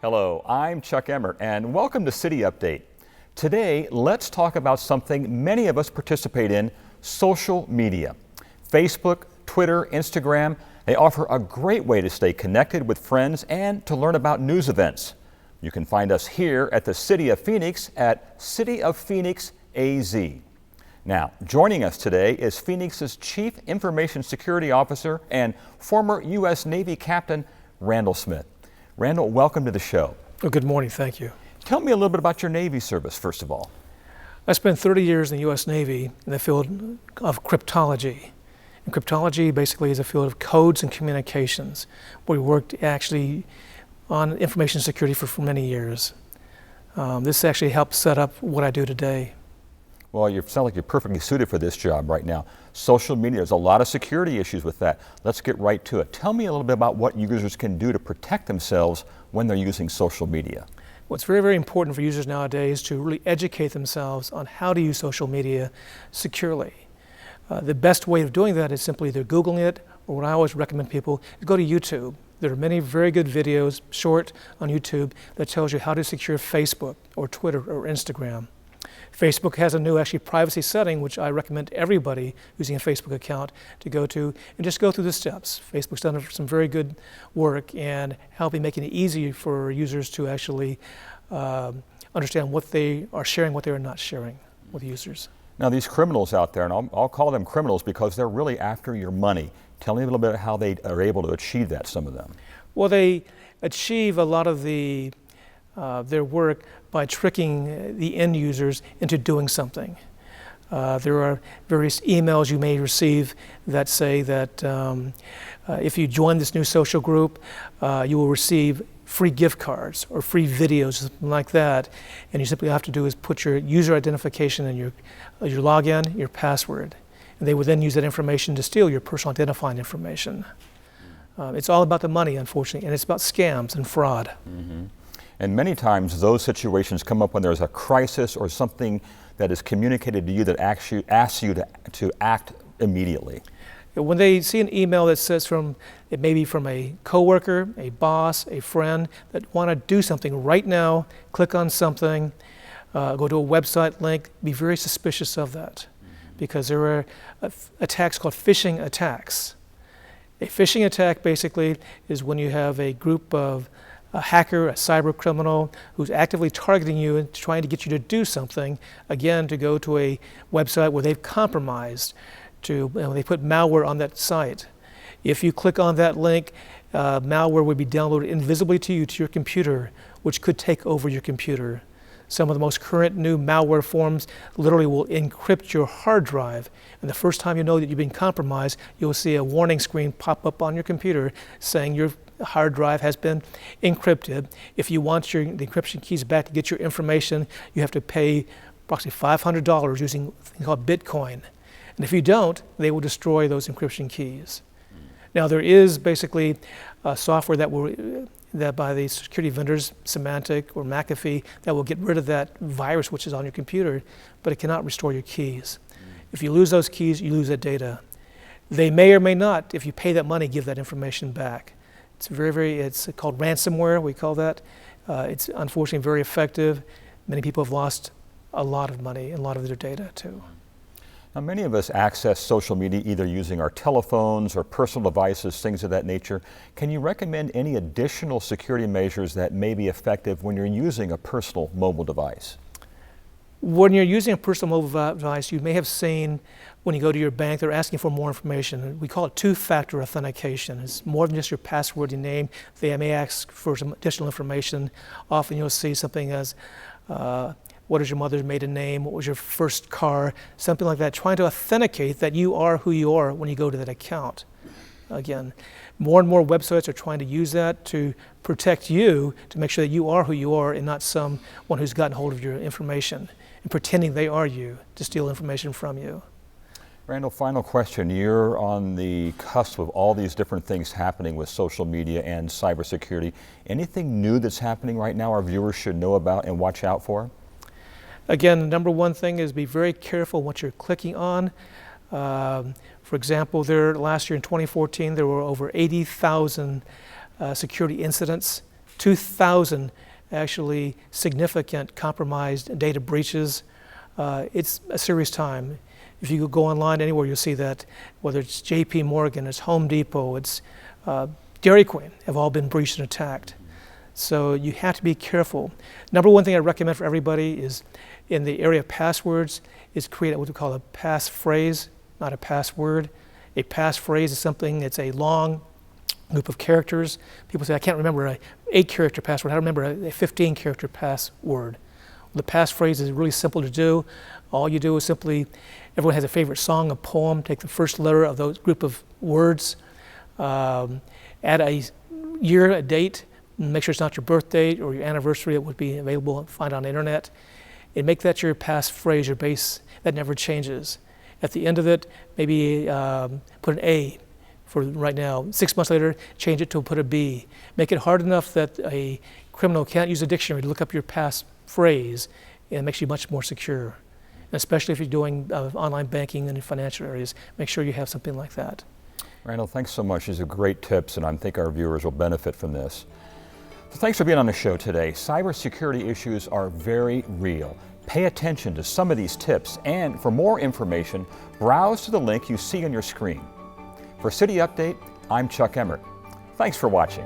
Hello, I'm Chuck Emmert, and welcome to City Update. Today, let's talk about something many of us participate in: social media. Facebook, Twitter, Instagram, they offer a great way to stay connected with friends and to learn about news events. You can find us here at the City of Phoenix at City of Phoenix AZ. Now, joining us today is Phoenix's Chief Information Security Officer and former U.S. Navy Captain Randall Smith. Randall, welcome to the show. Well, good morning, thank you. Tell me a little bit about your Navy service, first of all. I spent 30 years in the U.S. Navy in the field of cryptology. And cryptology basically is a field of codes and communications, where we worked actually on information security for many years. This actually helped set up what I do today. Well, you sound like you're perfectly suited for this job right now. Social media, there's a lot of security issues with that. Let's get right to it. Tell me a little bit about what users can do to protect themselves when they're using social media. What's very, very important for users nowadays to really educate themselves on how to use social media securely. The best way of doing that is simply either Googling it, or what I always recommend people is go to YouTube. There are many very good videos, short on YouTube, that tells you how to secure Facebook or Twitter or Instagram. Facebook has a new privacy setting, which I recommend everybody using a Facebook account to go to and just go through the steps. Facebook's done some very good work in helping making it easy for users to actually understand what they are sharing, what they are not sharing with users. Now, these criminals out there, and I'll call them criminals because they're really after your money. Tell me a little bit how they are able to achieve that, some of them. Well, they achieve a lot of their work by tricking the end users into doing something. There are various emails you may receive that say that if you join this new social group, you will receive free gift cards or free videos, something like that. And you simply have to do is put your user identification and your login, your password. And they will then use that information to steal your personal identifying information. It's all about the money, unfortunately, and it's about scams and fraud. Mm-hmm. And many times those situations come up when there's a crisis or something that is communicated to you that actually asks you to act immediately. When they see an email that says it may be from a coworker, a boss, a friend that want to do something right now, click on something, go to a website link, be very suspicious of that, because there are attacks called phishing attacks. A phishing attack basically is when you have a group of a hacker, a cyber criminal who's actively targeting you and trying to get you to do something, again, to go to a website where they've compromised, they put malware on that site. If you click on that link, malware would be downloaded invisibly to you, to your computer, which could take over your computer. Some of the most current new malware forms literally will encrypt your hard drive. And the first time you know that you've been compromised, you'll see a warning screen pop up on your computer saying your hard drive has been encrypted. If you want the encryption keys back to get your information, you have to pay approximately $500 using a thing called Bitcoin. And if you don't, they will destroy those encryption keys. Now, there is basically software that by the security vendors, Symantec or McAfee, that will get rid of that virus which is on your computer, but it cannot restore your keys. If you lose those keys, you lose that data. They may or may not, if you pay that money, give that information back. It's called ransomware, we call that. It's unfortunately very effective. Many people have lost a lot of money and a lot of their data too. Now, many of us access social media either using our telephones or personal devices, things of that nature. Can you recommend any additional security measures that may be effective when you're using a personal mobile device? When you're using a personal mobile device, you may have seen when you go to your bank, they're asking for more information. We call it two-factor authentication. It's more than just your password and name. They may ask for some additional information. Often you'll see something as, what is your mother's maiden name? What was your first car? Something like that, trying to authenticate that you are who you are when you go to that account. Again, more and more websites are trying to use that to protect you, to make sure that you are who you are and not someone who's gotten hold of your information and pretending they are you to steal information from you. Randall, final question. You're on the cusp of all these different things happening with social media and cybersecurity. Anything new that's happening right now our viewers should know about and watch out for? Again, the number one thing is be very careful what you're clicking on. For example, last year in 2014, there were over 80,000 security incidents 2,000 actually significant compromised data breaches. It's a serious time. If you go online anywhere, you'll see that whether it's JP Morgan, it's Home Depot, it's Dairy Queen have all been breached and attacked. So you have to be careful. Number one thing I recommend for everybody is in the area of passwords is create what we call a passphrase, not a password. A passphrase is something that's a long group of characters. People say, I can't remember an 8-character password. I remember a 15-character password. The passphrase is really simple to do. All you do is simply, everyone has a favorite song, a poem, take the first letter of those group of words, add a year, a date, make sure it's not your birth date or your anniversary. It would be available and find on the internet. And make that your passphrase, your base that never changes. At the end of it, maybe put an A for right now. 6 months later, change it to put a B. Make it hard enough that a criminal can't use a dictionary to look up your passphrase, and it makes you much more secure. And especially if you're doing online banking and in financial areas, make sure you have something like that. Randall, thanks so much. These are great tips, and I think our viewers will benefit from this. So thanks for being on the show today. Cybersecurity issues are very real. Pay attention to some of these tips, and for more information, browse to the link you see on your screen. For City Update, I'm Chuck Emmert. Thanks for watching.